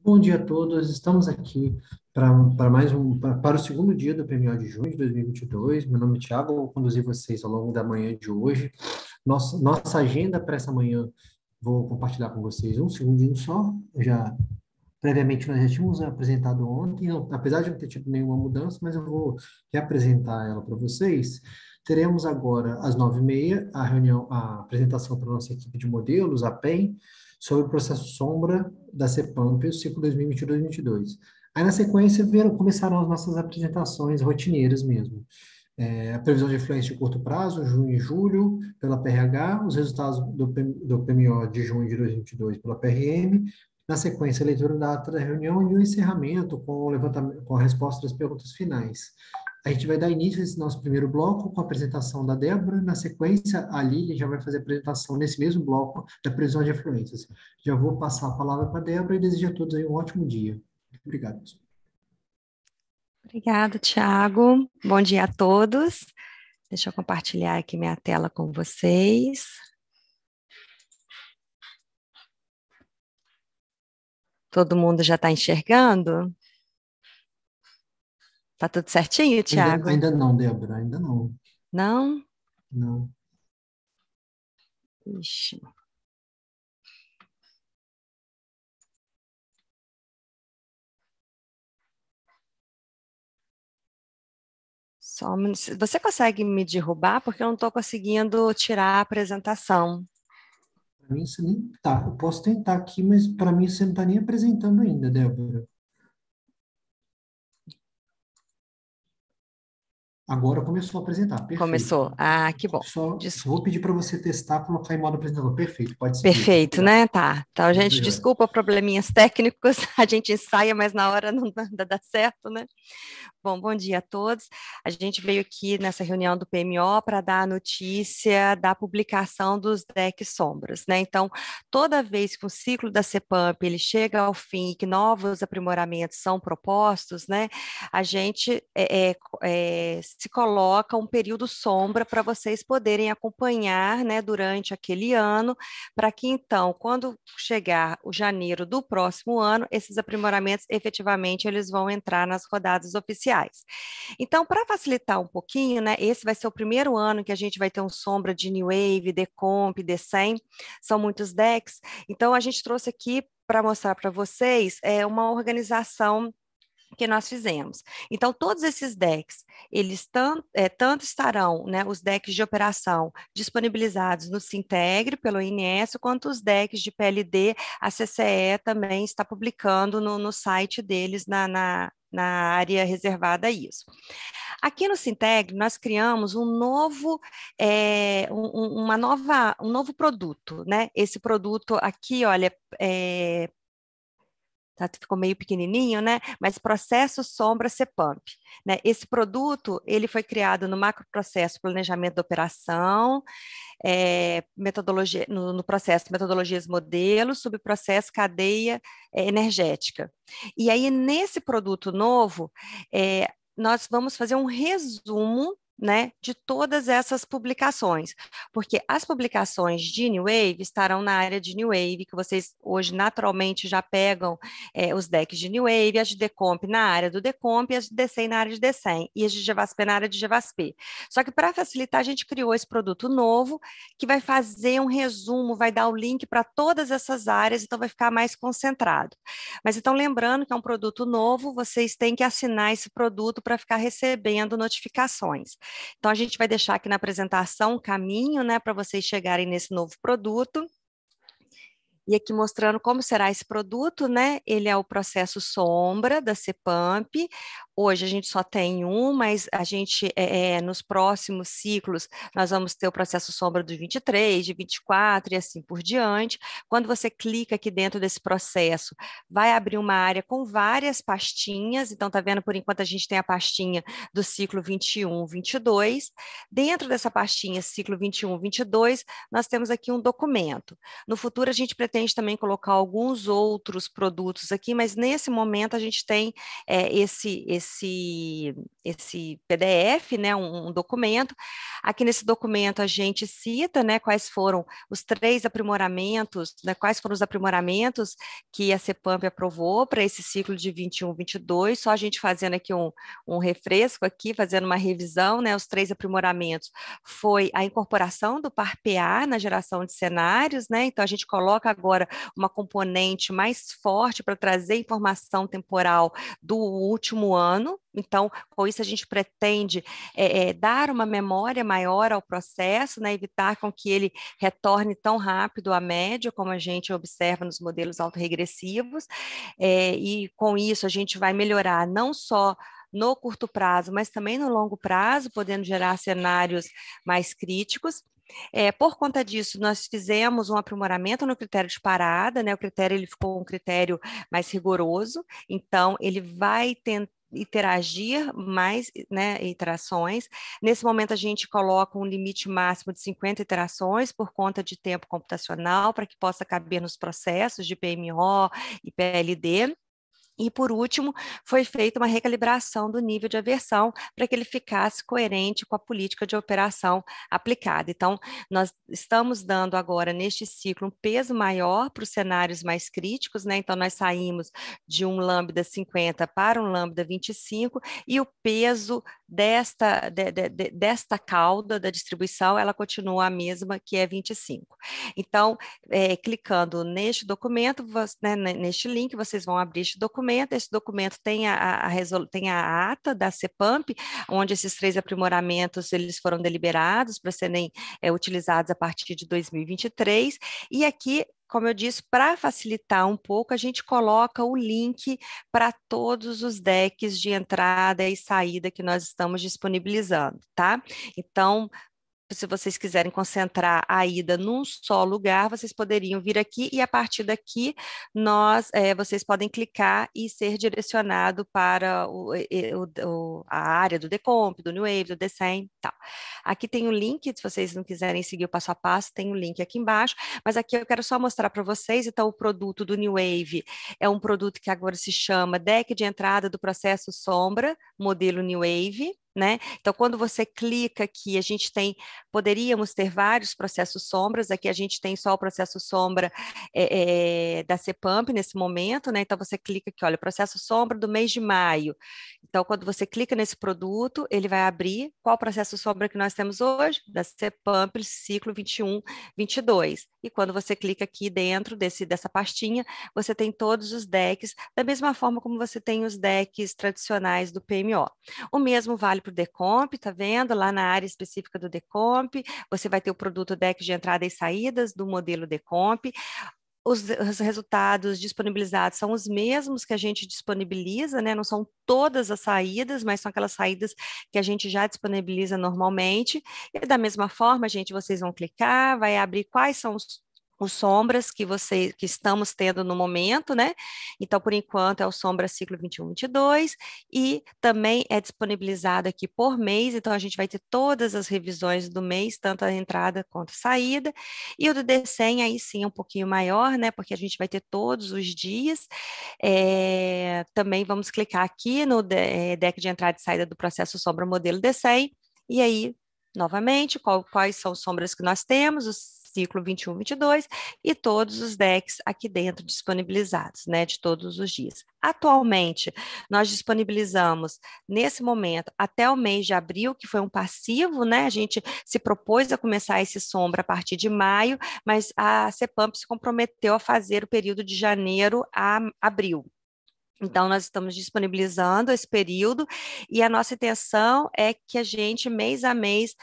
Bom dia a todos. Estamos aqui para para o segundo dia do PMO de junho de 2022. Meu nome é Thiago, vou conduzir vocês ao longo da manhã de hoje. Nossa agenda para essa manhã, vou compartilhar com vocês um segundinho só. Previamente nós já tínhamos apresentado ontem, apesar de não ter tido nenhuma mudança, mas eu vou reapresentar ela para vocês. Teremos agora às 9h30 a reunião, a apresentação para a nossa equipe de modelos, a PEM, sobre o processo sombra da CEPAMP, o ciclo 2022-2022. Aí, na sequência, começaram as nossas apresentações rotineiras mesmo. A previsão de influência de curto prazo, junho e julho, pela PRH, os resultados do PMO de junho de 2022 pela PRM, na sequência, a leitura da ata da reunião e o encerramento com o levantamento, com a resposta das perguntas finais. A gente vai dar início a esse nosso primeiro bloco com a apresentação da Débora. Na sequência, a Lili já vai fazer a apresentação nesse mesmo bloco da previsão de afluências. Já vou passar a palavra para a Débora e desejo a todos aí um ótimo dia. Obrigado, pessoal. Obrigada, Thiago. Bom dia a todos. Deixa eu compartilhar aqui minha tela com vocês. Todo mundo já está enxergando? Tá tudo certinho, Thiago? Ainda não, Débora, ainda não. Não? Não. Ixi. Você consegue me derrubar? Porque eu não estou conseguindo tirar a apresentação. Para mim, você nem tá. Eu posso tentar aqui, mas para mim você não está nem apresentando ainda, Débora. Agora começou a apresentar, perfeito. Começou. Ah, que bom. Só vou pedir para você testar, colocar em modo apresentador. Perfeito, pode seguir. Perfeito, Obrigado. né? Tá. Então, Tá gente, joia. desculpa probleminhas técnicos, a gente ensaia, mas na hora não dá certo, né? Bom dia a todos. A gente veio aqui nessa reunião do PMO para dar a notícia da publicação dos decks sombras, né? Então, toda vez que o ciclo da CEPAMP ele chega ao fim e que novos aprimoramentos são propostos, né? A gente se coloca um período sombra para vocês poderem acompanhar, né? Durante aquele ano, para que então, quando chegar o janeiro do próximo ano, esses aprimoramentos efetivamente eles vão entrar nas rodadas oficiais. Então, para facilitar um pouquinho, né, esse vai ser o primeiro ano que a gente vai ter um sombra de New Wave, Decomp, D100, são muitos decks. Então, a gente trouxe aqui para mostrar para vocês uma organização que nós fizemos. Então, todos esses decks, eles tanto estarão, né, os decks de operação disponibilizados no Sintegre, pelo INS, quanto os decks de PLD, a CCE também está publicando no site deles, na área reservada a isso. Aqui no Sintegre, nós criamos um novo produto, né? Esse produto aqui, olha, tá, ficou meio pequenininho, né? Mas processo sombra CPAMP, né? Esse produto ele foi criado no macroprocesso planejamento da operação, metodologia no processo metodologias modelos, subprocesso cadeia energética. E aí nesse produto novo nós vamos fazer um resumo, né, de todas essas publicações, porque as publicações de New Wave estarão na área de New Wave, que vocês hoje naturalmente já pegam os decks de New Wave, as de Decomp na área do Decomp, e as de D100 na área de D100, e as de GVASP na área de GVASP. Só que para facilitar, a gente criou esse produto novo, que vai fazer um resumo, vai dar o link para todas essas áreas, então vai ficar mais concentrado. Mas então, lembrando que é um produto novo, vocês têm que assinar esse produto para ficar recebendo notificações. Então, a gente vai deixar aqui na apresentação um caminho, né, para vocês chegarem nesse novo produto. E aqui mostrando como será esse produto, né? Ele é o processo sombra da CEPAMP. Hoje a gente só tem um, mas a gente, nos próximos ciclos, nós vamos ter o processo sombra do 23, de 24 e assim por diante. Quando você clica aqui dentro desse processo, vai abrir uma área com várias pastinhas. Então, tá vendo, por enquanto, a gente tem a pastinha do ciclo 21, 22. Dentro dessa pastinha, ciclo 21, 22, nós temos aqui um documento. No futuro, a gente pretende também colocar alguns outros produtos aqui, mas nesse momento a gente tem esse PDF, né, um documento. Aqui nesse documento a gente cita, né, quais foram os 3 aprimoramentos, né, quais foram os aprimoramentos que a CEPAMP aprovou para esse ciclo de 21-22, só a gente fazendo aqui um refresco aqui, fazendo uma revisão, né, os 3 aprimoramentos foi a incorporação do PAR-PA na geração de cenários, né, então a gente coloca agora uma componente mais forte para trazer informação temporal do último ano. Então, com isso, a gente pretende dar uma memória maior ao processo, né, evitar com que ele retorne tão rápido à média, como a gente observa nos modelos autorregressivos, e com isso a gente vai melhorar não só no curto prazo, mas também no longo prazo, podendo gerar cenários mais críticos. Por conta disso, nós fizemos um aprimoramento no critério de parada, né? O critério ele ficou um critério mais rigoroso, então ele vai interagir mais, né, iterações. Nesse momento, a gente coloca um limite máximo de 50 iterações por conta de tempo computacional, para que possa caber nos processos de PMO e PLD. E, por último, foi feita uma recalibração do nível de aversão para que ele ficasse coerente com a política de operação aplicada. Então, nós estamos dando agora, neste ciclo, um peso maior para os cenários mais críticos, né? Então, nós saímos de um lambda 50 para um lambda 25, e o peso desta cauda da distribuição, ela continua a mesma, que é 25. Então, clicando neste documento, né, neste link, vocês vão abrir este documento. Esse documento tem tem a ata da CEPAMP, onde esses 3 aprimoramentos eles foram deliberados para serem utilizados a partir de 2023. E aqui, como eu disse, para facilitar um pouco, a gente coloca o link para todos os decks de entrada e saída que nós estamos disponibilizando, tá? Então, se vocês quiserem concentrar a ida num só lugar, vocês poderiam vir aqui, e a partir daqui vocês podem clicar e ser direcionado para a área do Decomp, do New Wave, do Decem, tal. Aqui tem o link, se vocês não quiserem seguir o passo a passo, tem o link aqui embaixo, mas aqui eu quero só mostrar para vocês. Então, o produto do New Wave é um produto que agora se chama Deck de Entrada do Processo Sombra, modelo New Wave, né? Então, quando você clica aqui, poderíamos ter vários processos sombras. Aqui a gente tem só o processo sombra da CEPAMP nesse momento, né? Então, você clica aqui, olha, processo sombra do mês de maio. Então, quando você clica nesse produto, ele vai abrir qual processo sombra que nós temos hoje, da CEPAMP, ciclo 21-22. E quando você clica aqui dentro dessa pastinha, você tem todos os decks, da mesma forma como você tem os decks tradicionais do PMO. O mesmo vale para o Decomp, tá vendo? Lá na área específica do Decomp, você vai ter o produto deck de entrada e saídas do modelo Decomp. Os resultados disponibilizados são os mesmos que a gente disponibiliza, né? Não são todas as saídas, mas são aquelas saídas que a gente já disponibiliza normalmente. E da mesma forma, gente, vocês vão clicar, vai abrir quais são os sombras que estamos tendo no momento, né? Então, por enquanto, é o sombra ciclo 21-22, e também é disponibilizado aqui por mês. Então, a gente vai ter todas as revisões do mês, tanto a entrada quanto a saída. E o do DCEM, aí sim, é um pouquinho maior, né? Porque a gente vai ter todos os dias. Também vamos clicar aqui no deck de entrada e saída do processo sombra modelo DCEM, e aí, novamente, quais são as sombras que nós temos, os ciclo 21-22, e todos os decks aqui dentro disponibilizados, né, de todos os dias. Atualmente, nós disponibilizamos, nesse momento, até o mês de abril, que foi um passivo, né, a gente se propôs a começar esse sombra a partir de maio, mas a CEPAMP se comprometeu a fazer o período de janeiro a abril. Então, nós estamos disponibilizando esse período, e a nossa intenção é que a gente, mês a mês,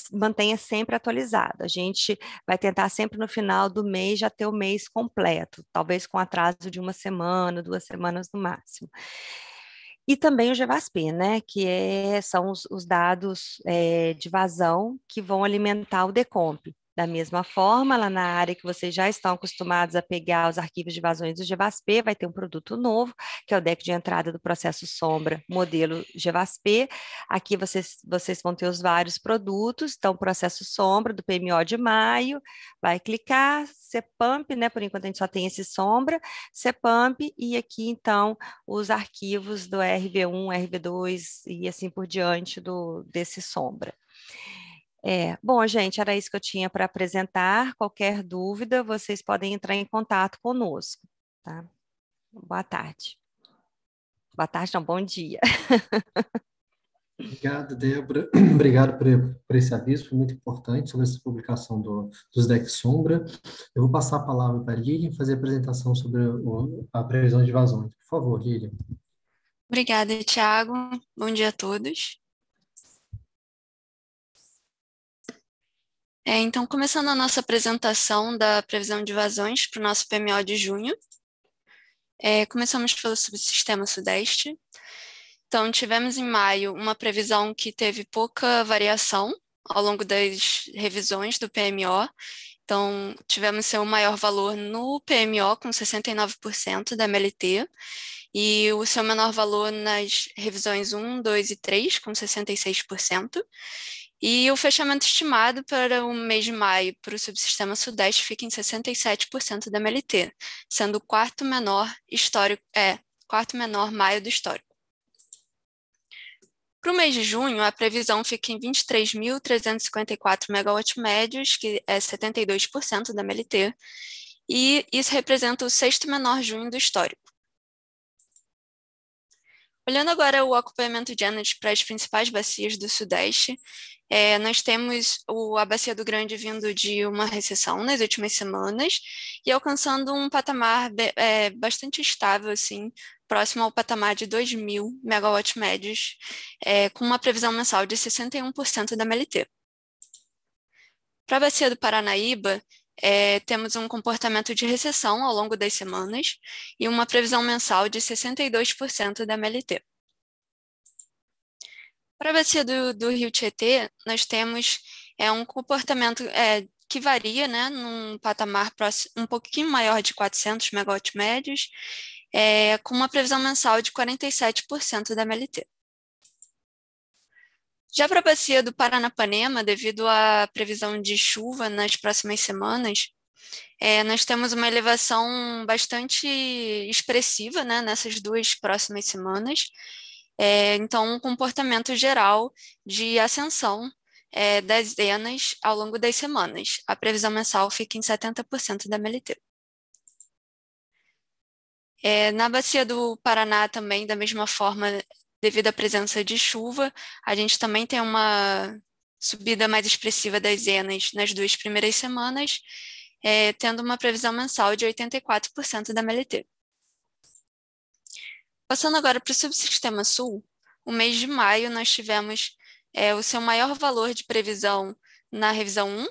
mantenha sempre atualizado. A gente vai tentar sempre no final do mês já ter o mês completo, talvez com atraso de 1 semana, 2 semanas no máximo. E também o GVASP, né, são os dados de vazão que vão alimentar o Decomp. Da mesma forma, lá na área que vocês já estão acostumados a pegar os arquivos de vazões do GVASP, vai ter um produto novo, que é o deck de entrada do processo sombra, modelo GVASP. Aqui vocês vão ter os vários produtos, então, o processo sombra do PMO de maio, vai clicar, CPAMP, né? Por enquanto a gente só tem esse sombra, CPAMP, e aqui, então, os arquivos do RV1, RV2 e assim por diante desse sombra. Bom, gente, era isso que eu tinha para apresentar. Qualquer dúvida, vocês podem entrar em contato conosco, tá? Boa tarde. Boa tarde, não, bom dia. Obrigado, Débora. Obrigado por esse aviso, foi muito importante sobre essa publicação dos decks sombra. Eu vou passar a palavra para a Lilian fazer a apresentação sobre a previsão de vazões. Por favor, Lilian. Obrigada, Thiago. Bom dia a todos. Então, começando a nossa apresentação da previsão de vazões para o nosso PMO de junho. Começamos pelo subsistema Sudeste. Então, tivemos em maio uma previsão que teve pouca variação ao longo das revisões do PMO. Então, tivemos seu maior valor no PMO, com 69% da MLT, e o seu menor valor nas revisões 1, 2 e 3, com 66%. E o fechamento estimado para o mês de maio para o subsistema Sudeste fica em 67% da MLT, sendo o quarto menor maio do histórico. Para o mês de junho, a previsão fica em 23.354 MW-médios, que é 72% da MLT, e isso representa o sexto menor junho do histórico. Olhando agora o acompanhamento de Energy para as principais bacias do Sudeste, nós temos a Bacia do Grande vindo de uma recessão nas últimas semanas e alcançando um patamar bastante estável, assim, próximo ao patamar de 2.000 MW-médios, com uma previsão mensal de 61% da MLT. Para a Bacia do Paranaíba, temos um comportamento de recessão ao longo das semanas e uma previsão mensal de 62% da MLT. Para a bacia do Rio Tietê, nós temos um comportamento que varia, né, num patamar um pouquinho maior de 400 MW-médios, com uma previsão mensal de 47% da MLT. Já para a bacia do Paranapanema, devido à previsão de chuva nas próximas semanas, nós temos uma elevação bastante expressiva, né, nessas duas próximas semanas. Então, um comportamento geral de ascensão das zenas ao longo das semanas. A previsão mensal fica em 70% da MLT. Na bacia do Paraná também, da mesma forma, devido à presença de chuva, a gente também tem uma subida mais expressiva das zenas nas duas primeiras semanas, tendo uma previsão mensal de 84% da MLT. Passando agora para o subsistema Sul, o mês de maio nós tivemos o seu maior valor de previsão na revisão 1,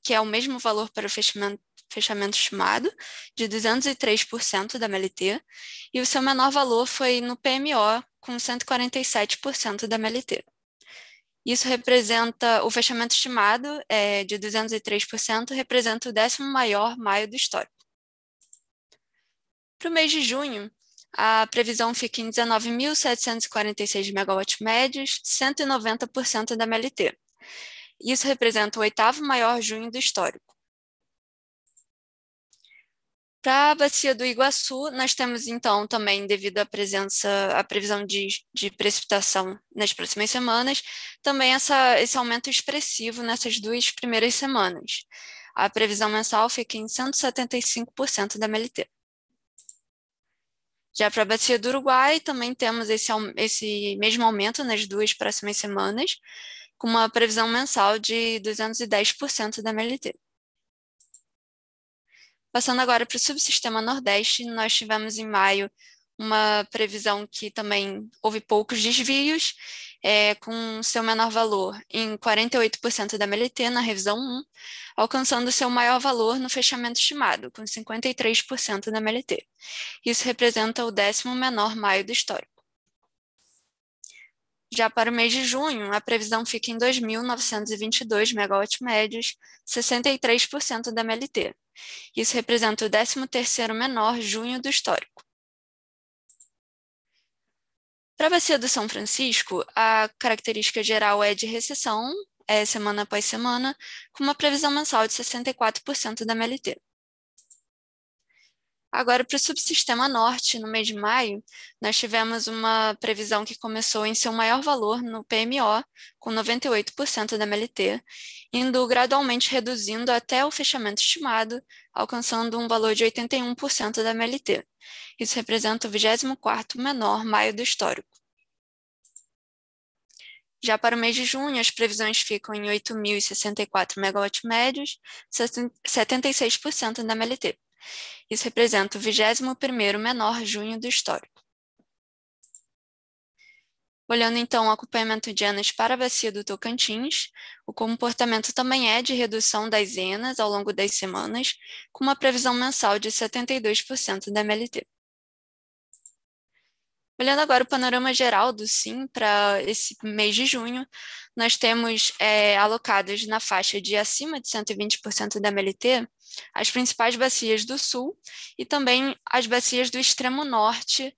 que é o mesmo valor para o fechamento estimado, de 203% da MLT, e o seu menor valor foi no PMO, com 147% da MLT. Isso representa, o fechamento estimado de 203%, representa o 10º maior maio do histórico. Para o mês de junho, a previsão fica em 19.746 MW-médios, 190% da MLT. Isso representa o 8º maior junho do histórico. Para a bacia do Iguaçu, nós temos então também, devido à previsão de precipitação nas próximas semanas, também esse aumento expressivo nessas duas primeiras semanas. A previsão mensal fica em 175% da MLT. Já para a bacia do Uruguai, também temos esse mesmo aumento nas duas próximas semanas, com uma previsão mensal de 210% da MLT. Passando agora para o subsistema Nordeste, nós tivemos em maio uma previsão que também houve poucos desvios, com seu menor valor em 48% da MLT na revisão 1, alcançando seu maior valor no fechamento estimado, com 53% da MLT. Isso representa o 10º menor maio do histórico. Já para o mês de junho, a previsão fica em 2.922 megawatts médios, 63% da MLT. Isso representa o 13º menor junho do histórico. Para a bacia do São Francisco, a característica geral é de recessão, semana após semana, com uma previsão mensal de 64% da MLT. Agora, para o subsistema norte, no mês de maio, nós tivemos uma previsão que começou em seu maior valor no PMO, com 98% da MLT, indo gradualmente reduzindo até o fechamento estimado, alcançando um valor de 81% da MLT. Isso representa o 24º menor maio do histórico. Já para o mês de junho, as previsões ficam em 8.064 megawatts médios, 76% da MLT. Isso representa o 21º menor junho do histórico. Olhando então o acompanhamento de ENAs para a bacia do Tocantins, o comportamento também é de redução das ENAs ao longo das semanas, com uma previsão mensal de 72% da MLT. Olhando agora o panorama geral do SIM para esse mês de junho, nós temos alocadas na faixa de acima de 120% da MLT as principais bacias do sul e também as bacias do extremo norte,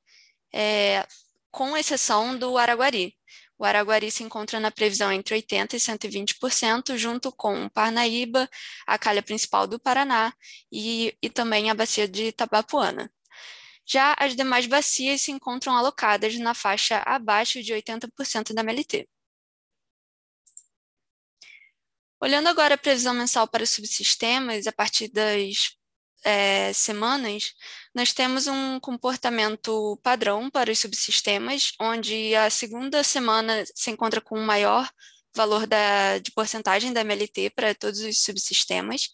com exceção do Araguari. O Araguari se encontra na previsão entre 80% e 120%, junto com o Parnaíba, a calha principal do Paraná e também a bacia de Itabapoana. Já as demais bacias se encontram alocadas na faixa abaixo de 80% da MLT. Olhando agora a previsão mensal para os subsistemas, a partir das semanas, nós temos um comportamento padrão para os subsistemas, onde a segunda semana se encontra com o maior valor de porcentagem da MLT para todos os subsistemas.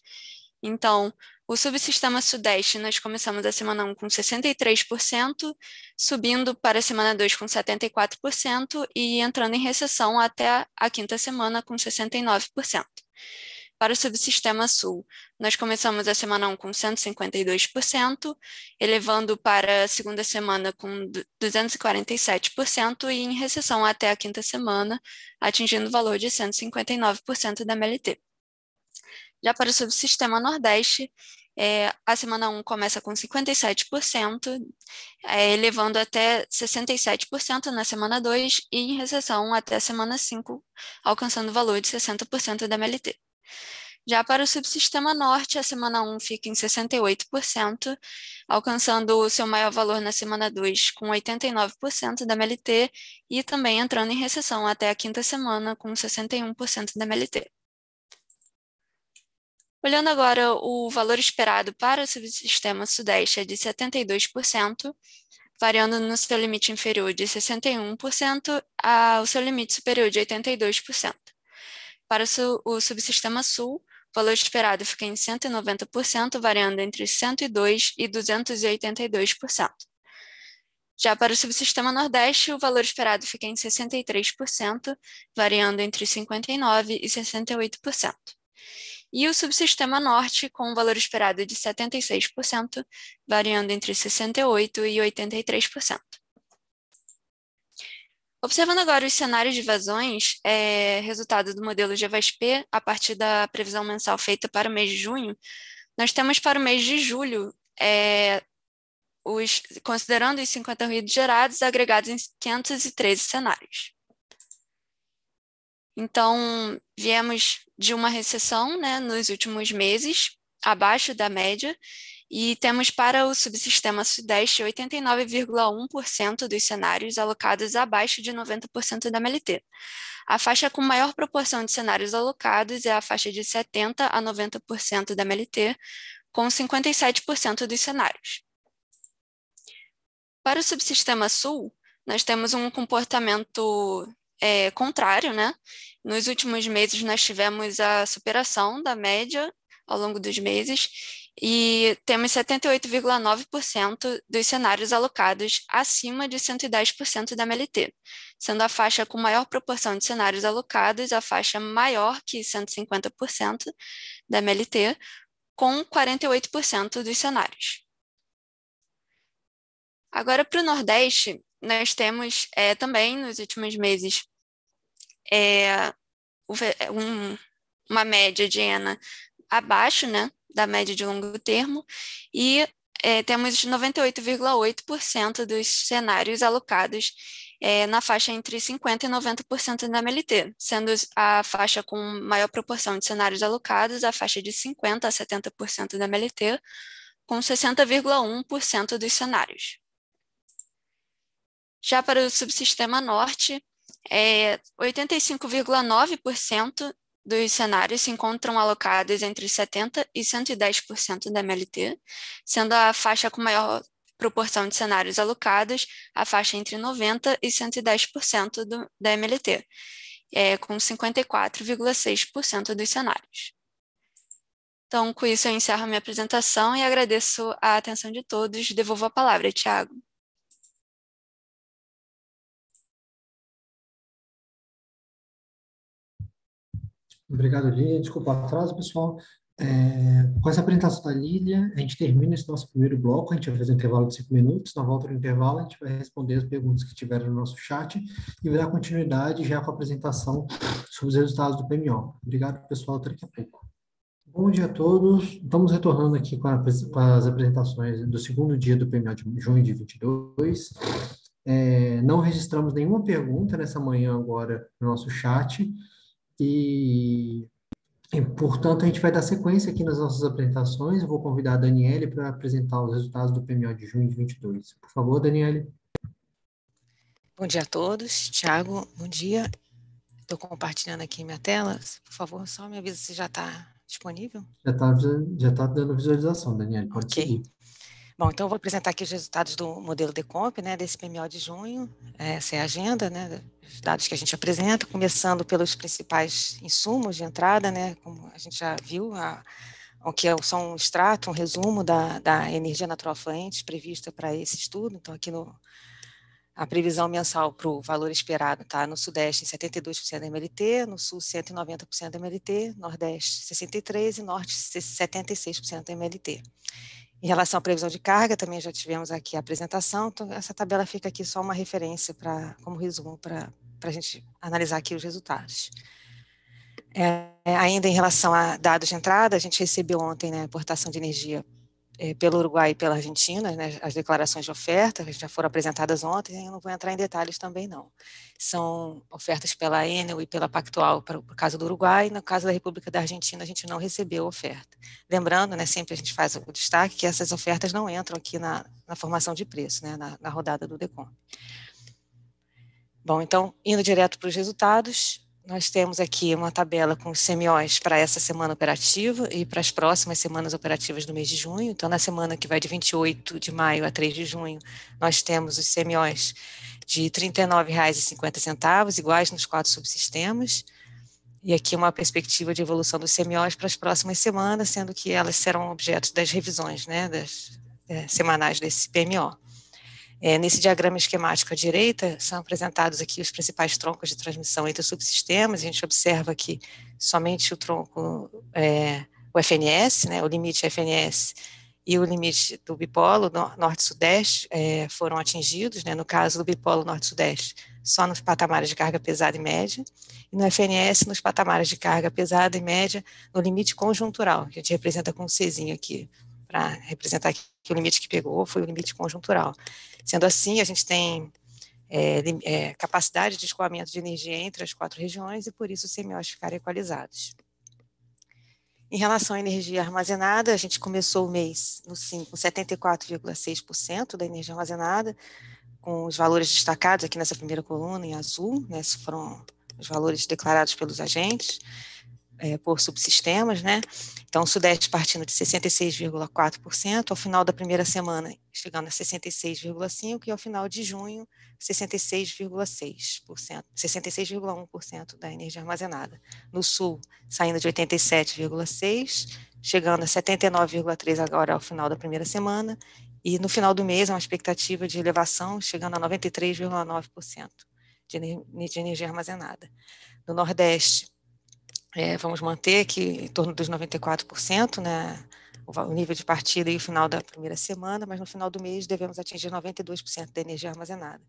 Então, o subsistema Sudeste, nós começamos a semana 1 com 63%, subindo para a semana 2 com 74% e entrando em recessão até a quinta semana com 69%. Para o subsistema Sul, nós começamos a semana 1 com 152%, elevando para a segunda semana com 247% e em recessão até a quinta semana, atingindo o valor de 159% da MLT. Já para o subsistema Nordeste, a semana 1 começa com 57%, elevando até 67% na semana 2 e em recessão até a semana 5, alcançando o valor de 60% da MLT. Já para o subsistema Norte, a semana 1 fica em 68%, alcançando o seu maior valor na semana 2 com 89% da MLT e também entrando em recessão até a quinta semana com 61% da MLT. Olhando agora o valor esperado para o subsistema Sudeste é de 72%, variando no seu limite inferior de 61% ao seu limite superior de 82%. Para o subsistema Sul, o valor esperado fica em 190%, variando entre 102% e 282%. Já para o subsistema Nordeste, o valor esperado fica em 63%, variando entre 59% e 68%. E o subsistema Norte, com um valor esperado de 76%, variando entre 68% e 83%. Observando agora os cenários de vazões, resultado do modelo GVASP, a partir da previsão mensal feita para o mês de junho, nós temos para o mês de julho, considerando os 50 ruídos gerados, agregados em 513 cenários. Então, viemos de uma recessão, nos últimos meses, abaixo da média, e temos para o subsistema Sudeste 89,1% dos cenários alocados abaixo de 90% da MLT. A faixa com maior proporção de cenários alocados é a faixa de 70% a 90% da MLT, com 57% dos cenários. Para o subsistema Sul, nós temos um comportamento contrário, Nos últimos meses, nós tivemos a superação da média ao longo dos meses e temos 78,9% dos cenários alocados acima de 110% da MLT, sendo a faixa com maior proporção de cenários alocados a faixa maior que 150% da MLT, com 48% dos cenários. Agora, para o Nordeste, nós temos também, nos últimos meses, uma média de ENA abaixo, né, da média de longo termo, e temos 98,8% dos cenários alocados na faixa entre 50% e 90% da MLT, sendo a faixa com maior proporção de cenários alocados a faixa de 50% a 70% da MLT, com 60,1% dos cenários. Já para o subsistema norte, 85,9% dos cenários se encontram alocados entre 70% e 110% da MLT, sendo a faixa com maior proporção de cenários alocados a faixa entre 90% e 110% da MLT, com 54,6% dos cenários. Então, com isso eu encerro a minha apresentação e agradeço a atenção de todos. Devolvo a palavra, Tiago. Obrigado, Lília. Desculpa o atraso, pessoal. Com essa apresentação da Lília, a gente termina esse nosso primeiro bloco. A gente vai fazer um intervalo de 5 minutos. Na volta do intervalo, a gente vai responder as perguntas que tiveram no nosso chat e vai dar continuidade já com a apresentação sobre os resultados do PMO. Obrigado, pessoal. Até daqui a pouco. Bom dia a todos. Estamos retornando aqui com as apresentações do segundo dia do PMO de junho de 22. Não registramos nenhuma pergunta nessa manhã agora no nosso chat. Portanto, a gente vai dar sequência aqui nas nossas apresentações. Eu vou convidar a Daniele para apresentar os resultados do PMO de junho de 22. Por favor, Daniele. Bom dia a todos. Tiago, bom dia. Estou compartilhando aqui minha tela. Por favor, só me avisa se já está disponível. Já tá dando visualização, Daniele. Pode seguir. Bom, então eu vou apresentar aqui os resultados do modelo Decomp, né, desse PMO de junho. Essa é a agenda, né, os dados que a gente apresenta, começando pelos principais insumos de entrada, né, como a gente já viu, o que são um extrato, um resumo da energia natural fluente prevista para esse estudo. Então, aqui a previsão mensal para o valor esperado está no Sudeste em 72% da MLT, no Sul 190% da MLT, Nordeste 63% e Norte 76% da MLT. Em relação à previsão de carga, também já tivemos aqui a apresentação, então essa tabela fica aqui só uma referência como resumo para a gente analisar aqui os resultados. Ainda em relação a dados de entrada, a gente recebeu ontem, né, a importação de energia pelo Uruguai e pela Argentina, né, as declarações de oferta já foram apresentadas ontem, eu não vou entrar em detalhes também não. São ofertas pela Enel e pela Pactual para o caso do Uruguai, e no caso da República da Argentina a gente não recebeu oferta. Lembrando, né, sempre a gente faz o destaque que essas ofertas não entram aqui na formação de preço, né, na rodada do Decomp. Bom, então, indo direto para os resultados, nós temos aqui uma tabela com os CMOs para essa semana operativa e para as próximas semanas operativas do mês de junho. Então, na semana que vai de 28 de maio a 3 de junho, nós temos os CMOs de R$ 39,50, iguais nos 4 subsistemas. E aqui uma perspectiva de evolução dos CMOs para as próximas semanas, sendo que elas serão objeto das revisões, né, semanais desse PMO. Nesse diagrama esquemático à direita, são apresentados aqui os principais troncos de transmissão entre os subsistemas. A gente observa que somente o tronco, o FNS, né, o limite FNS e o limite do bipolo norte-sudeste foram atingidos, né, no caso do bipolo norte-sudeste, só nos patamares de carga pesada e média, e no FNS nos patamares de carga pesada e média no limite conjuntural, que a gente representa com um Czinho aqui, para representar que o limite que pegou foi o limite conjuntural. Sendo assim, a gente tem capacidade de escoamento de energia entre as 4 regiões e, por isso, os CMOs ficaram equalizados. Em relação à energia armazenada, a gente começou o mês no SIM com 74,6% da energia armazenada, com os valores destacados aqui nessa primeira coluna em azul, né, esses foram os valores declarados pelos agentes, por subsistemas, né? Então, o Sudeste partindo de 66,4%, ao final da primeira semana chegando a 66,5% e ao final de junho 66,6%, 66,1% da energia armazenada. No Sul, saindo de 87,6%, chegando a 79,3% agora ao final da primeira semana, e no final do mês, uma expectativa de elevação chegando a 93,9% de energia armazenada. No Nordeste, vamos manter aqui em torno dos 94%, né, o nível de partida e o final da primeira semana, mas no final do mês devemos atingir 92% da energia armazenada.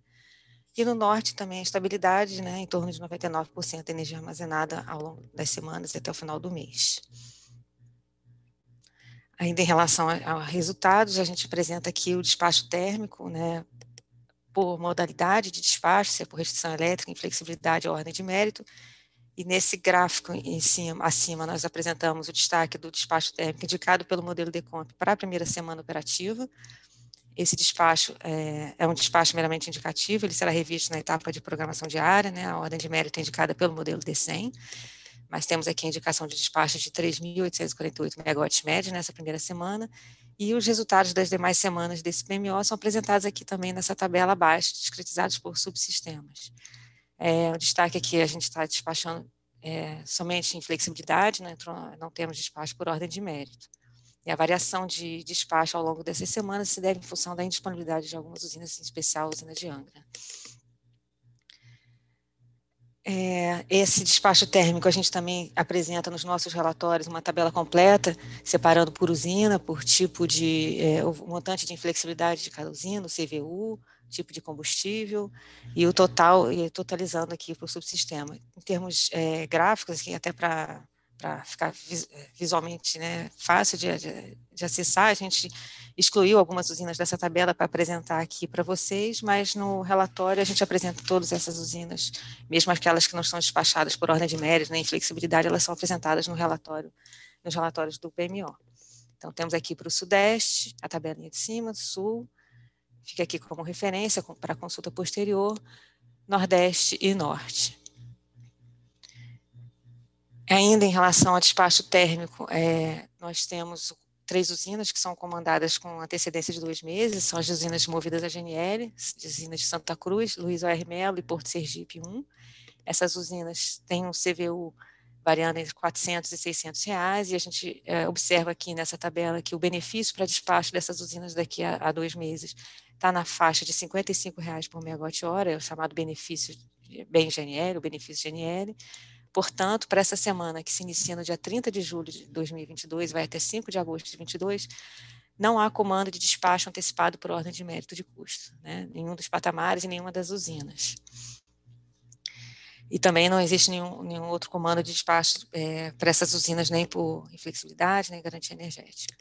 E no norte também a estabilidade, né, em torno de 99% de energia armazenada ao longo das semanas e até o final do mês. Ainda em relação a resultados, a gente apresenta aqui o despacho térmico, né, por modalidade de despacho, se é por restrição elétrica, inflexibilidade ou ordem de mérito. E nesse gráfico acima, nós apresentamos o destaque do despacho térmico indicado pelo modelo DECOMP para a primeira semana operativa. Esse despacho é um despacho meramente indicativo, ele será revisto na etapa de programação diária, né, a ordem de mérito é indicada pelo modelo D100, mas temos aqui a indicação de despacho de 3.848 megawatts média nessa primeira semana, e os resultados das demais semanas desse PMO são apresentados aqui também nessa tabela abaixo, discretizados por subsistemas. O destaque aqui, a gente está despachando somente em flexibilidade, né, não temos despacho por ordem de mérito. E a variação de despacho ao longo dessas semanas se deve em função da indisponibilidade de algumas usinas, em especial a usina de Angra. Esse despacho térmico a gente também apresenta nos nossos relatórios uma tabela completa, separando por usina, por tipo de, o montante de inflexibilidade de cada usina, o CVU, tipo de combustível, e o total, e totalizando aqui para o subsistema. Em termos gráficos, aqui, até para ficar visualmente, né, fácil de acessar, a gente excluiu algumas usinas dessa tabela para apresentar aqui para vocês, mas no relatório a gente apresenta todas essas usinas, mesmo aquelas que não estão despachadas por ordem de mérito, nem flexibilidade, elas são apresentadas no relatório, nos relatórios do PMO. Então, temos aqui para o Sudeste, a tabelinha de cima, Sul, fica aqui como referência para consulta posterior, Nordeste e Norte. Ainda em relação ao despacho térmico, nós temos 3 usinas que são comandadas com antecedência de 2 meses, são as usinas movidas a GNL, as usinas de Santa Cruz, Luiz O.R. Melo e Porto Sergipe 1. Essas usinas têm um CVU variando entre R$400 e R$600, e a gente observa aqui nessa tabela que o benefício para despacho dessas usinas daqui a 2 meses está na faixa de R$55 por megawatt-hora, é o chamado benefício bem GNL, o benefício GNL. Portanto, para essa semana, que se inicia no dia 30 de julho de 2022, vai até 5 de agosto de 2022, não há comando de despacho antecipado por ordem de mérito de custo, né? Nenhum dos patamares e nenhuma das usinas. E também não existe nenhum outro comando de despacho para essas usinas, nem por inflexibilidade, nem garantia energética.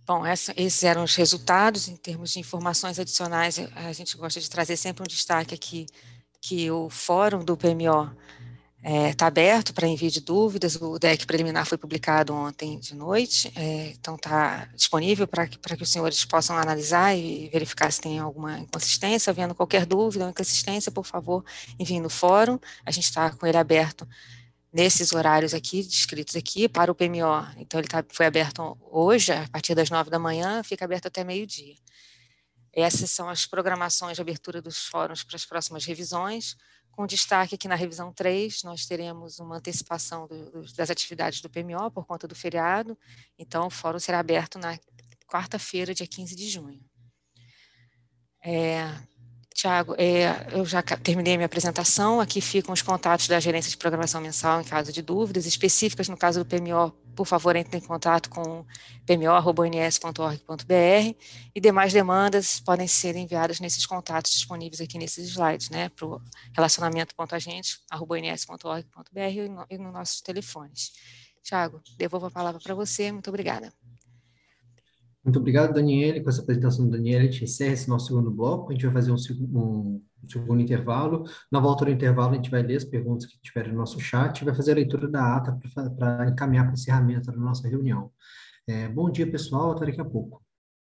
Bom, esses eram os resultados. Em termos de informações adicionais, a gente gosta de trazer sempre um destaque aqui, que o fórum do PMO está aberto para envio de dúvidas. O DEC preliminar foi publicado ontem de noite, então está disponível para que os senhores possam analisar e verificar se tem alguma inconsistência. Havendo qualquer dúvida ou inconsistência, por favor, enviem no fórum. A gente está com ele aberto nesses horários aqui, descritos aqui, para o PMO. Então, ele foi aberto hoje, a partir das 9 da manhã, fica aberto até meio-dia. Essas são as programações de abertura dos fóruns para as próximas revisões, com destaque que na revisão 3 nós teremos uma antecipação das atividades do PMO por conta do feriado, então o fórum será aberto na quarta-feira, dia 15 de junho. Tiago, eu já terminei a minha apresentação, aqui ficam os contatos da gerência de programação mensal em caso de dúvidas específicas. No caso do PMO, por favor, entre em contato com pmo@ons.org.br, e demais demandas podem ser enviadas nesses contatos disponíveis aqui nesses slides, né, para o relacionamento.agentes@ons.org.br e nos nossos telefones. Tiago, devolvo a palavra para você, muito obrigada. Muito obrigado, Daniele. Com essa apresentação do Daniele, a gente encerra esse nosso segundo bloco. A gente vai fazer um segundo intervalo. Na volta do intervalo, a gente vai ler as perguntas que tiverem no nosso chat e vai fazer a leitura da ata para encaminhar para o encerramento da nossa reunião. Bom dia, pessoal. Até daqui a pouco.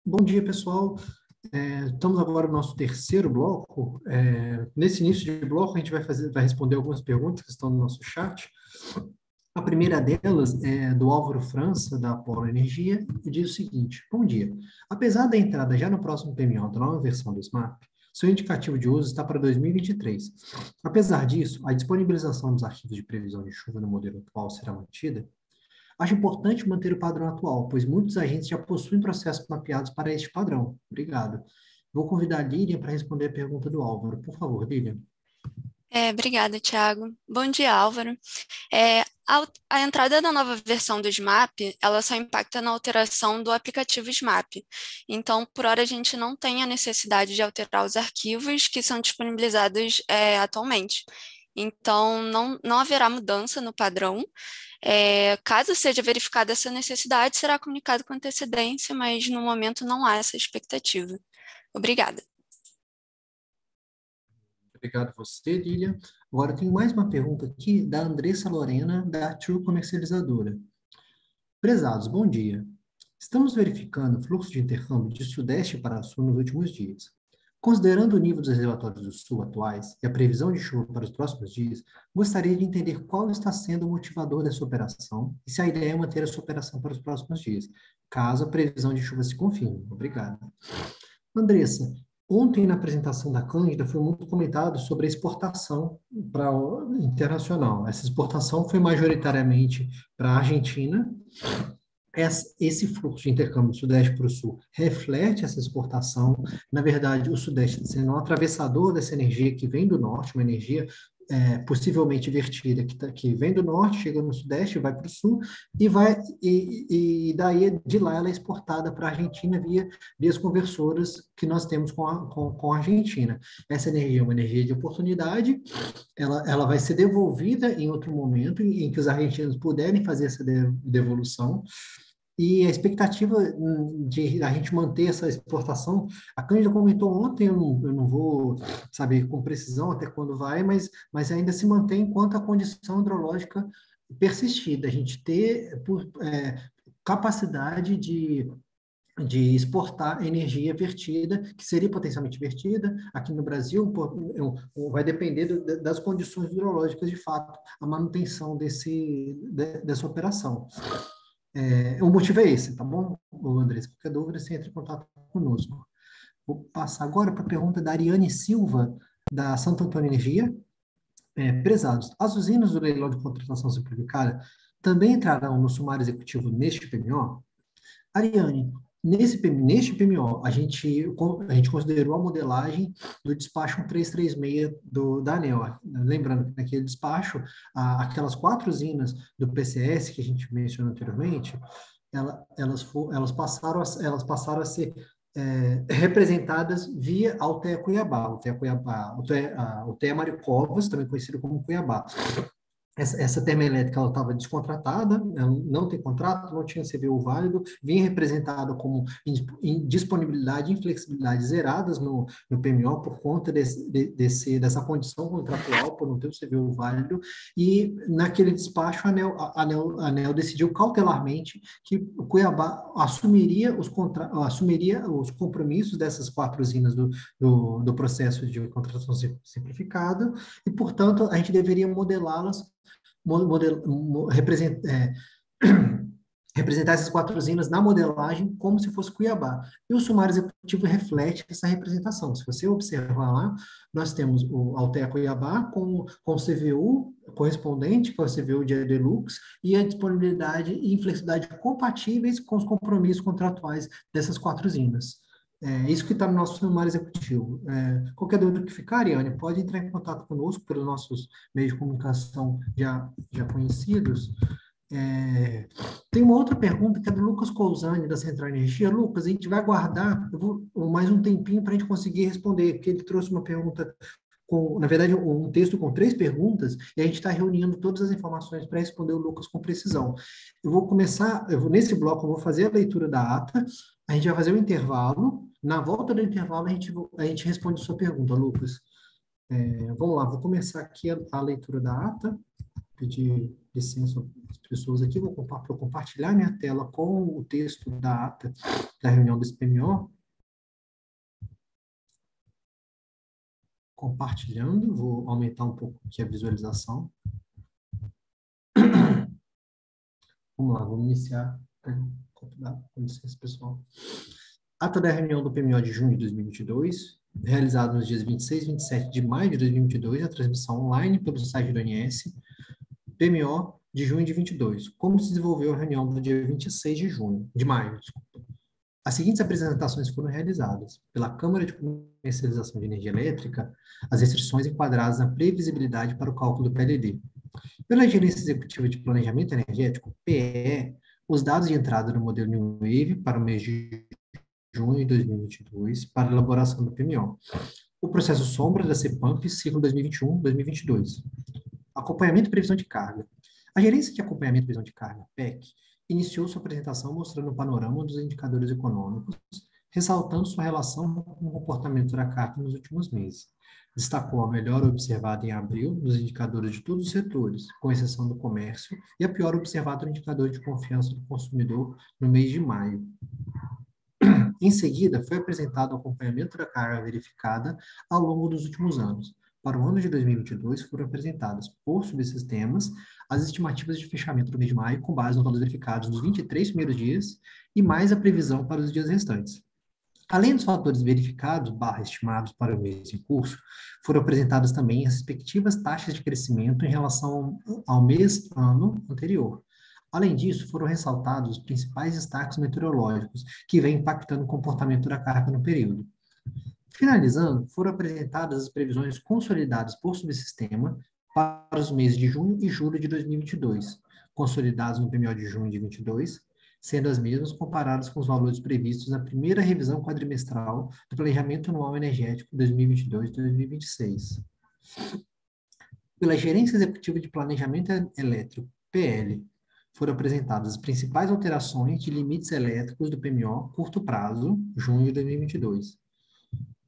Bom dia, pessoal. Estamos agora no nosso terceiro bloco. Nesse início de bloco, a gente vai responder algumas perguntas que estão no nosso chat. A primeira delas é do Álvaro França, da Polo Energia, e diz o seguinte: bom dia. Apesar da entrada já no próximo PMO da nova versão do SMAP, seu indicativo de uso está para 2023. Apesar disso, a disponibilização dos arquivos de previsão de chuva no modelo atual será mantida. Acho importante manter o padrão atual, pois muitos agentes já possuem processos mapeados para este padrão. Obrigado. Vou convidar a Lilian para responder a pergunta do Álvaro. Por favor, Lilian. Obrigada, Tiago. Bom dia, Álvaro. A entrada da nova versão do SMAP, ela só impacta na alteração do aplicativo SMAP. Então, por hora, a gente não tem a necessidade de alterar os arquivos que são disponibilizados atualmente. Então, não haverá mudança no padrão. Caso seja verificada essa necessidade, será comunicado com antecedência, mas no momento não há essa expectativa. Obrigada. Obrigado a você, Lília. Agora, tem mais uma pergunta aqui da Andressa Lorena, da True Comercializadora. Prezados, bom dia. Estamos verificando o fluxo de intercâmbio de Sudeste para Sul nos últimos dias. Considerando o nível dos reservatórios do Sul atuais e a previsão de chuva para os próximos dias, gostaria de entender qual está sendo o motivador dessa operação e se a ideia é manter essa operação para os próximos dias, caso a previsão de chuva se confirme. Obrigado. Andressa, ontem, na apresentação da Cândida, foi muito comentado sobre a exportação internacional. Essa exportação foi majoritariamente para a Argentina. Esse fluxo de intercâmbio do Sudeste para o Sul reflete essa exportação. Na verdade, o Sudeste sendo um atravessador dessa energia que vem do Norte, uma energia possivelmente vertida que vem do Norte, chega no Sudeste, vai para o Sul, e daí de lá ela é exportada para a Argentina via as conversoras que nós temos com a Argentina. Essa energia é uma energia de oportunidade, ela vai ser devolvida em outro momento em que os argentinos puderem fazer essa devolução. E a expectativa de a gente manter essa exportação, a Cândida comentou ontem, eu não vou saber com precisão até quando vai, mas ainda se mantém enquanto a condição hidrológica persistir, da gente ter capacidade de exportar energia vertida, que seria potencialmente vertida aqui no Brasil, vai depender das condições hidrológicas de fato, a manutenção dessa operação. O motivo é esse, tá bom, Andrés? Qualquer dúvida, você entra em contato conosco. Vou passar agora para a pergunta da Ariane Silva, da Santo Antônio Energia. Prezados, as usinas do leilão de contratação simplificada também entrarão no sumário executivo neste PMO? Ariane, neste PMO, a gente considerou a modelagem do despacho 1336 da ANEEL. Lembrando que naquele despacho, aquelas 4 usinas do PCS que a gente mencionou anteriormente, elas passaram a ser representadas via Altea Cuiabá, Altea Mariocovas, também conhecido como Cuiabá. Essa termoelétrica estava descontratada, ela não tem contrato, não tinha CVU válido, vinha representada como indisponibilidade e inflexibilidade zeradas no PMO por conta dessa condição contratual, por não ter o CVU válido, e naquele despacho a ANEEL decidiu cautelarmente que o Cuiabá assumiria os compromissos dessas 4 usinas do processo de contratação simplificada, e, portanto, a gente deveria modelá-las representar essas 4 usinas na modelagem como se fosse Cuiabá. E o sumário executivo reflete essa representação. Se você observar lá, nós temos o Altea Cuiabá com o CVU correspondente, que é o CVU de Edelux, e a disponibilidade e inflexibilidade compatíveis com os compromissos contratuais dessas 4 usinas. Isso que está no nosso sumário executivo. Qualquer dúvida que ficar, Ariane, pode entrar em contato conosco pelos nossos meios de comunicação já conhecidos. Tem uma outra pergunta que é do Lucas Cousani, da Central Energia. Lucas, a gente vai aguardar mais um tempinho para a gente conseguir responder, porque ele trouxe uma pergunta na verdade, um texto com 3 perguntas, e a gente está reunindo todas as informações para responder o Lucas com precisão. Nesse bloco, eu vou fazer a leitura da ata, a gente vai fazer o intervalo, na volta do intervalo a gente responde a sua pergunta, Lucas. Vamos lá, vou começar aqui a leitura da ata, pedir licença às pessoas aqui, vou compartilhar minha tela com o texto da ata da reunião do PMO. Compartilhando, vou aumentar um pouco aqui a visualização. Vamos lá, vamos iniciar. Com licença, pessoal. Ata da reunião do PMO de junho de 2022, realizada nos dias 26 e 27 de maio de 2022, a transmissão online pelo site do ONS, PMO de junho de 2022. Como se desenvolveu a reunião do dia 26 de maio, desculpa. As seguintes apresentações foram realizadas pela Câmara de Comercialização de Energia Elétrica, as restrições enquadradas na previsibilidade para o cálculo do PLD. Pela Gerência Executiva de Planejamento Energético, PE, os dados de entrada do modelo New Wave para o mês de junho de 2022 para elaboração do PMO. O processo sombra da CEPAMP, ciclo 2021-2022. Acompanhamento e previsão de carga. A Gerência de Acompanhamento e Previsão de Carga, PEC, iniciou sua apresentação mostrando o panorama dos indicadores econômicos, ressaltando sua relação com o comportamento da carga nos últimos meses. Destacou a melhora observada em abril nos indicadores de todos os setores, com exceção do comércio, e a pior observada no indicador de confiança do consumidor no mês de maio. Em seguida, foi apresentado o acompanhamento da carga verificada ao longo dos últimos anos. Para o ano de 2022, foram apresentadas, por subsistemas, as estimativas de fechamento do mês de maio, com base nos valores verificados nos 23 primeiros dias, e mais a previsão para os dias restantes. Além dos fatores verificados, estimados para o mês em curso, foram apresentadas também as respectivas taxas de crescimento em relação ao mês ano anterior. Além disso, foram ressaltados os principais destaques meteorológicos que vêm impactando o comportamento da carga no período. Finalizando, foram apresentadas as previsões consolidadas por subsistema para os meses de junho e julho de 2022, consolidados no PMO de junho de 2022, sendo as mesmas comparadas com os valores previstos na primeira revisão quadrimestral do Planejamento Anual Energético 2022-2026. Pela Gerência Executiva de Planejamento Elétrico, PL, foram apresentadas as principais alterações de limites elétricos do PMO curto prazo, junho de 2022.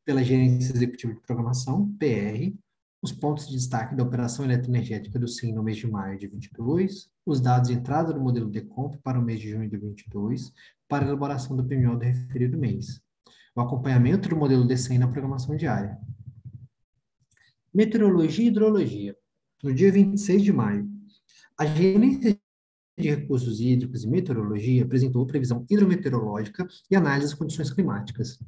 Pela Gerência Executiva de Programação, PR, os pontos de destaque da operação eletroenergética do SIM no mês de maio de 2022, os dados de entrada do modelo DECOMP para o mês de junho de 2022, para a elaboração do PMO do referido mês, o acompanhamento do modelo DCEM na programação diária. Meteorologia e hidrologia. No dia 26 de maio, a Gerência de Recursos Hídricos e Meteorologia apresentou previsão hidrometeorológica e análise das condições climáticas.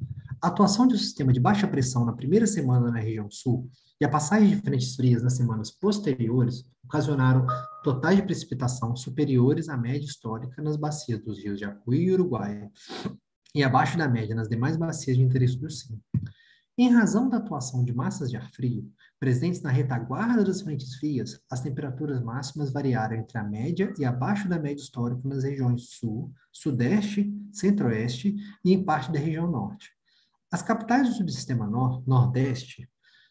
A atuação de um sistema de baixa pressão na primeira semana na região sul e a passagem de frentes frias nas semanas posteriores ocasionaram totais de precipitação superiores à média histórica nas bacias dos rios Jacuí e Uruguai, e abaixo da média nas demais bacias de interesse do SIM. Em razão da atuação de massas de ar frio, presentes na retaguarda das frentes frias, as temperaturas máximas variaram entre a média e abaixo da média histórica nas regiões sul, sudeste, centro-oeste e em parte da região norte. As capitais do subsistema nordeste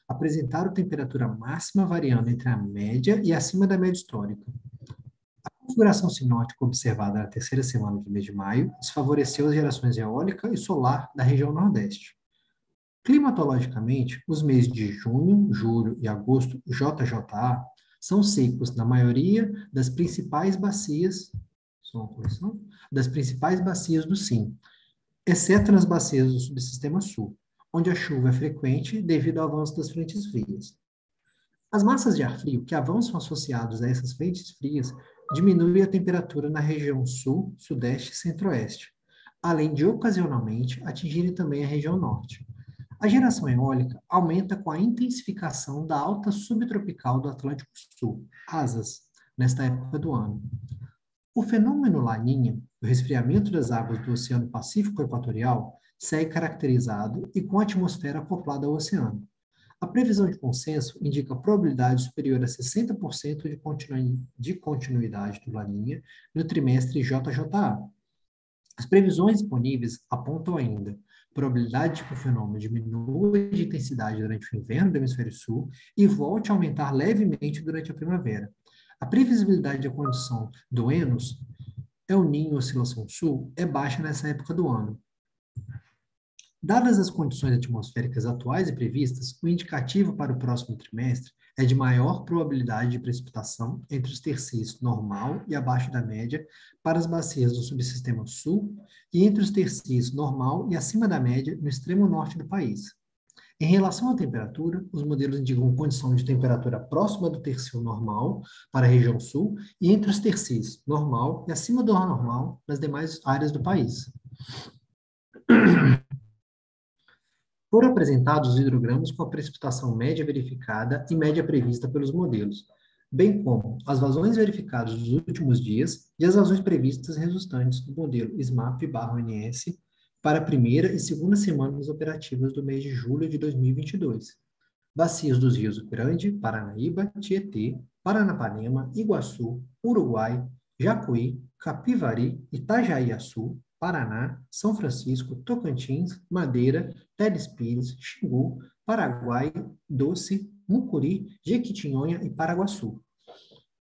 apresentaram temperatura máxima variando entre a média e acima da média histórica. A configuração sinótica observada na terceira semana do mês de maio desfavoreceu as gerações eólica e solar da região nordeste. Climatologicamente, os meses de junho, julho e agosto, JJA, são secos na maioria das principais bacias, do SIM, exceto nas bacias do subsistema sul, onde a chuva é frequente devido ao avanço das frentes frias. As massas de ar frio que avançam associados a essas frentes frias diminuem a temperatura na região sul, sudeste e centro-oeste, além de ocasionalmente atingirem também a região norte. A geração eólica aumenta com a intensificação da alta subtropical do Atlântico Sul, ASAS, nesta época do ano. O fenômeno Laninha, o resfriamento das águas do Oceano Pacífico Equatorial, segue caracterizado e com a atmosfera acoplada ao oceano. A previsão de consenso indica probabilidade superior a 60% de continuidade do Laninha no trimestre JJA. As previsões disponíveis apontam ainda probabilidade de que o fenômeno diminua de intensidade durante o inverno do hemisfério sul e volte a aumentar levemente durante a primavera. A previsibilidade da condição do Enos, El Niño Oscilação Sul, é baixa nessa época do ano. Dadas as condições atmosféricas atuais e previstas, o indicativo para o próximo trimestre é de maior probabilidade de precipitação entre os terços normal e abaixo da média para as bacias do subsistema sul e entre os terços normal e acima da média no extremo norte do país. Em relação à temperatura, os modelos indicam condição de temperatura próxima do tercio normal para a região sul e entre os terços normal e acima do normal nas demais áreas do país. Foram apresentados os hidrogramas com a precipitação média verificada e média prevista pelos modelos, bem como as vazões verificadas nos últimos dias e as vazões previstas resultantes do modelo SMAP/ONS para a primeira e segunda semanas operativas do mês de julho de 2022. bacias dos rios Grande, Paranaíba, Tietê, Paranapanema, Iguaçu, Uruguai, Jacuí, Capivari, Itajaí-Açu, Paraná, São Francisco, Tocantins, Madeira, Teles Pires, Xingu, Paraguai, Doce, Mucuri, Jequitinhonha e Paraguaçu.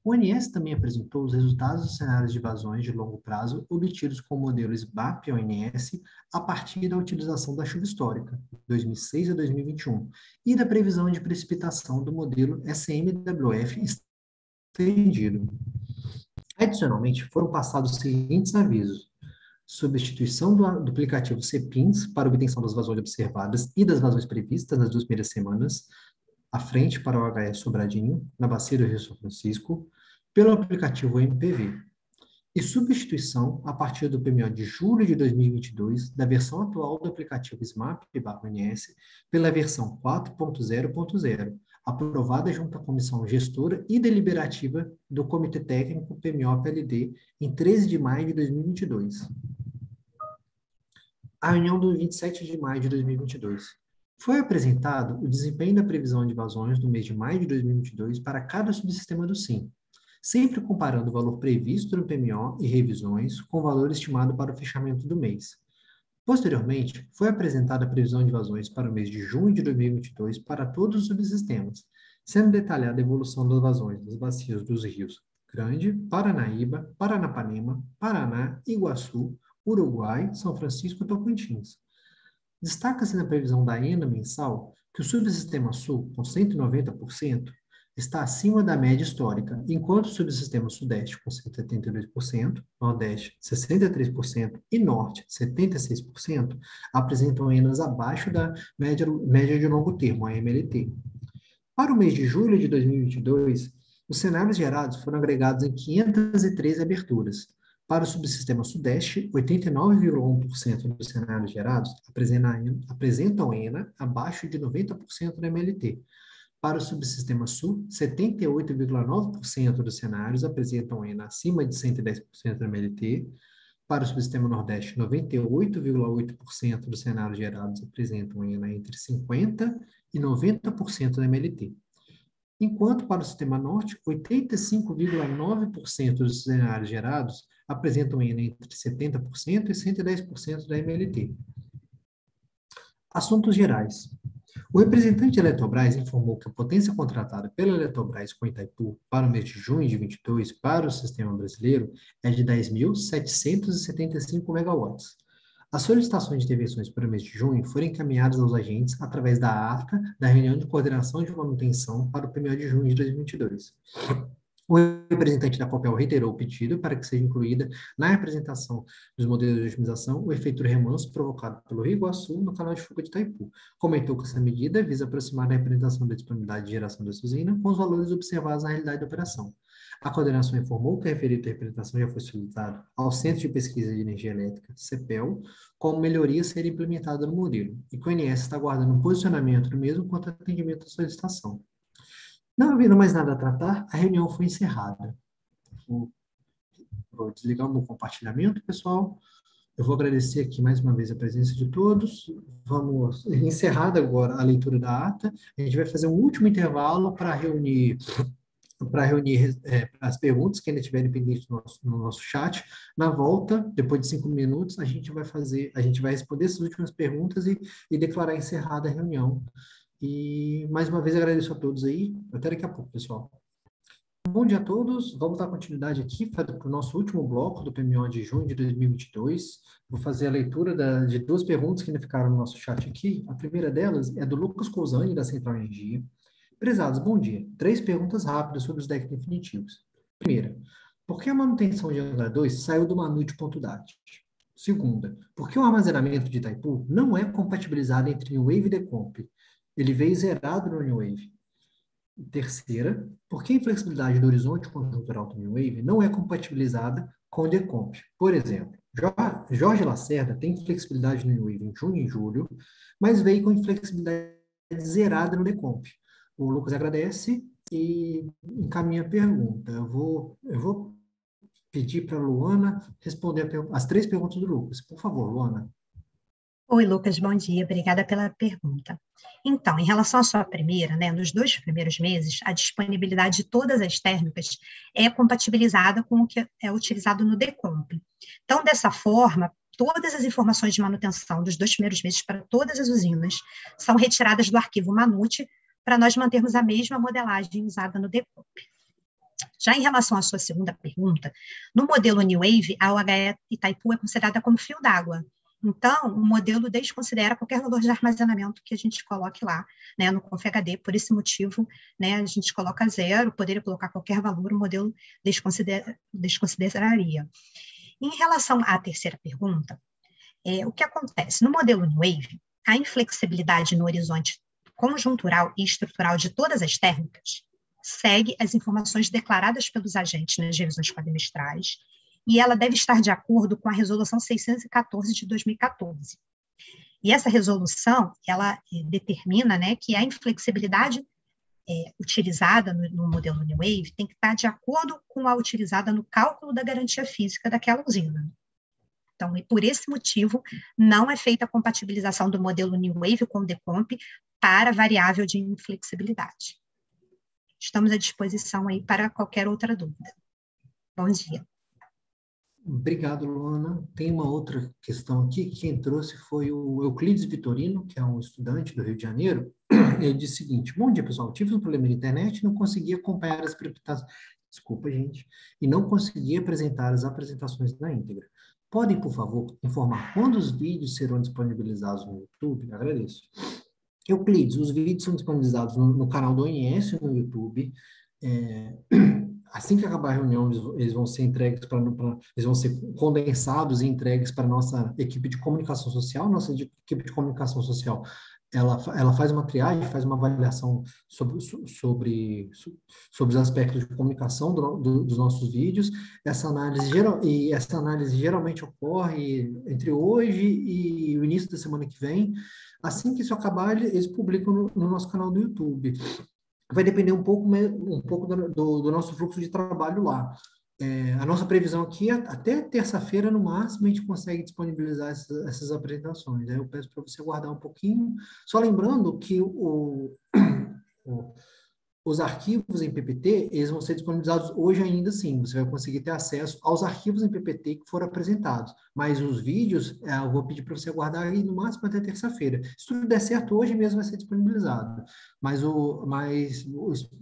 O ONS também apresentou os resultados dos cenários de vazões de longo prazo obtidos com o modelo SBAP-ONS a partir da utilização da chuva histórica, 2006 a 2021, e da previsão de precipitação do modelo SMWF estendido. Adicionalmente, foram passados os seguintes avisos: substituição do aplicativo CPINS para obtenção das vazões observadas e das vazões previstas nas 2 primeiras semanas, à frente para o HS Sobradinho, na bacia do Rio São Francisco, pelo aplicativo MPV, e substituição, a partir do PMO de julho de 2022, da versão atual do aplicativo SMAP/ONS pela versão 4.0.0, aprovada junto à comissão gestora e deliberativa do Comitê Técnico PMO-PLD em 13 de maio de 2022. A reunião do 27 de maio de 2022. Foi apresentado o desempenho da previsão de vazões do mês de maio de 2022 para cada subsistema do SIM, sempre comparando o valor previsto no PMO e revisões com o valor estimado para o fechamento do mês. Posteriormente, foi apresentada a previsão de vazões para o mês de junho de 2022 para todos os subsistemas, sendo detalhada a evolução das vazões das bacias dos rios Grande, Paranaíba, Paranapanema, Paraná, Iguaçu, Uruguai, São Francisco e Tocantins. Destaca-se na previsão da ENA mensal que o subsistema Sul, com 190%, está acima da média histórica, enquanto o subsistema Sudeste, com 72%, Nordeste, 63% e Norte, 76%, apresentam ENAs abaixo da média de longo termo, a MLT. Para o mês de julho de 2022, os cenários gerados foram agregados em 513 aberturas. Para o subsistema Sudeste, 89,1% dos cenários gerados apresentam ENA abaixo de 90% da MLT. Para o subsistema Sul, 78,9% dos cenários apresentam ENA acima de 110% da MLT. Para o subsistema Nordeste, 98,8% dos cenários gerados apresentam ENA entre 50% e 90% da MLT. Enquanto para o sistema Norte, 85,9% dos cenários gerados apresentam ENA entre 70% e 110% da MLT. Assuntos gerais. O representante da Eletrobras informou que a potência contratada pela Eletrobras com Itaipu para o mês de junho de 2022 para o sistema brasileiro é de 10.775 megawatts. As solicitações de intervenções para o mês de junho foram encaminhadas aos agentes através da ata da reunião de coordenação de manutenção para o PMO de junho de 2022. O representante da Copel reiterou o pedido para que seja incluída na apresentação dos modelos de otimização o efeito remanso provocado pelo Rio Iguaçu no canal de fuga de Itaipu. Comentou que essa medida visa aproximar a representação da disponibilidade de geração dessa usina com os valores observados na realidade da operação. A coordenação informou que a referida representação já foi solicitada ao Centro de Pesquisa de Energia Elétrica, CEPEL, como melhoria ser implementada no modelo, e que o ONS está aguardando um posicionamento do mesmo quanto ao atendimento à solicitação. Não havendo mais nada a tratar, a reunião foi encerrada. Vou desligar o meu compartilhamento, pessoal. Eu vou agradecer aqui mais uma vez a presença de todos. Vamos encerrada agora a leitura da ata. A gente vai fazer um último intervalo para reunir as perguntas que ainda estiverem pendentes no nosso chat. Na volta, depois de 5 minutos, a gente vai responder essas últimas perguntas e declarar encerrada a reunião. E, mais uma vez, agradeço a todos aí. Até daqui a pouco, pessoal. Bom dia a todos. Vamos dar continuidade aqui para o nosso último bloco do PMO de junho de 2022. Vou fazer a leitura de 2 perguntas que ainda ficaram no nosso chat aqui. A primeira delas é do Lucas Cousani, da Central Energia. Prezados, bom dia. 3 perguntas rápidas sobre os decks definitivos. Primeira, por que a manutenção de Angra 2 saiu do menu de ponto DAT? Segunda, por que o armazenamento de Itaipu não é compatibilizado entre New Wave e Decomp? Ele veio zerado no New Wave. Terceira, por que a inflexibilidade do horizonte conjuntural do New Wave não é compatibilizada com o Decomp? Por exemplo, Jorge Lacerda tem flexibilidade no New Wave em junho e julho, mas veio com inflexibilidade zerada no Decomp. O Lucas agradece e encaminha a pergunta. Eu vou pedir para a Luana responder as 3 perguntas do Lucas. Por favor, Luana. Oi, Lucas, bom dia. Obrigada pela pergunta. Então, em relação à sua primeira, né, nos 2 primeiros meses, a disponibilidade de todas as térmicas é compatibilizada com o que é utilizado no Decomp. Então, dessa forma, todas as informações de manutenção dos 2 primeiros meses para todas as usinas são retiradas do arquivo Manute para nós mantermos a mesma modelagem usada no Decomp. Já em relação à sua segunda pergunta, no modelo New Wave, a UHE Itaipu é considerada como fio d'água. Então, o modelo desconsidera qualquer valor de armazenamento que a gente coloque lá, né, no ConfHD. Por esse motivo, né, a gente coloca 0, poderia colocar qualquer valor, o modelo desconsideraria. Em relação à terceira pergunta, o que acontece? No modelo New Wave, a inflexibilidade no horizonte conjuntural e estrutural de todas as térmicas segue as informações declaradas pelos agentes nas revisões quadrimestrais, e ela deve estar de acordo com a Resolução 614 de 2014. E essa resolução, ela determina, né, que a inflexibilidade utilizada no modelo New Wave tem que estar de acordo com a utilizada no cálculo da garantia física daquela usina. Então, e por esse motivo, não é feita a compatibilização do modelo New Wave com o Decomp para a variável de inflexibilidade. Estamos à disposição aí para qualquer outra dúvida. Bom dia. Obrigado, Luana. Tem uma outra questão aqui que quem trouxe foi o Euclides Vitorino, que é um estudante do Rio de Janeiro. Ele disse o seguinte: bom dia, pessoal. Tive um problema de internet e não consegui acompanhar as apresentações. Desculpa, gente. E não consegui apresentar as apresentações na íntegra. Podem, por favor, informar quando os vídeos serão disponibilizados no YouTube? Agradeço. Euclides, os vídeos são disponibilizados no canal do ONS no YouTube. Assim que acabar a reunião, eles vão ser entregues eles vão ser condensados e entregues para a nossa equipe de comunicação social. Nossa equipe de comunicação social, ela faz uma triagem, faz uma avaliação sobre os aspectos de comunicação dos nossos vídeos. Essa análise geralmente ocorre entre hoje e o início da semana que vem. Assim que isso acabar, eles publicam no nosso canal do YouTube. Vai depender um pouco do nosso fluxo de trabalho lá. A nossa previsão aqui, até terça-feira, no máximo, a gente consegue disponibilizar essas apresentações. Aí eu peço para você guardar um pouquinho. Só lembrando que os arquivos em PPT, eles vão ser disponibilizados hoje ainda sim. Você vai conseguir ter acesso aos arquivos em PPT que foram apresentados. Mas os vídeos, eu vou pedir para você guardar aí no máximo até terça-feira. Se tudo der certo, hoje mesmo vai ser disponibilizado. Mas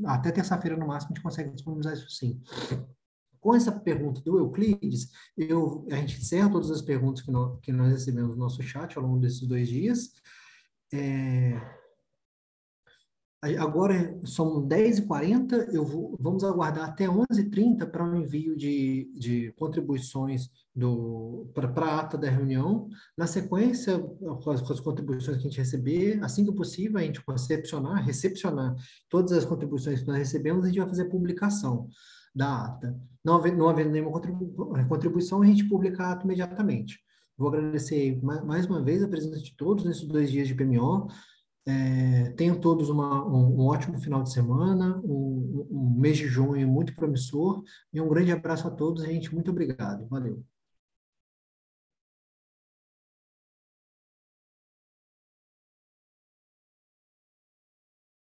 até terça-feira, no máximo, a gente consegue disponibilizar isso sim. Com essa pergunta do Euclides, a gente encerra todas as perguntas que nós recebemos no nosso chat ao longo desses 2 dias. Agora são 10h40, vamos aguardar até 11h30 para o envio de contribuições para a ata da reunião. Na sequência, com as contribuições que a gente receber, assim que possível, a gente recepcionar todas as contribuições que nós recebemos, a gente vai fazer a publicação da ata. Não havendo nenhuma contribuição, a gente publica a ata imediatamente. Vou agradecer mais uma vez a presença de todos nesses 2 dias de PMO. Tenham todos um ótimo final de semana, um mês de junho muito promissor, e um grande abraço a todos, gente. Muito obrigado. Valeu.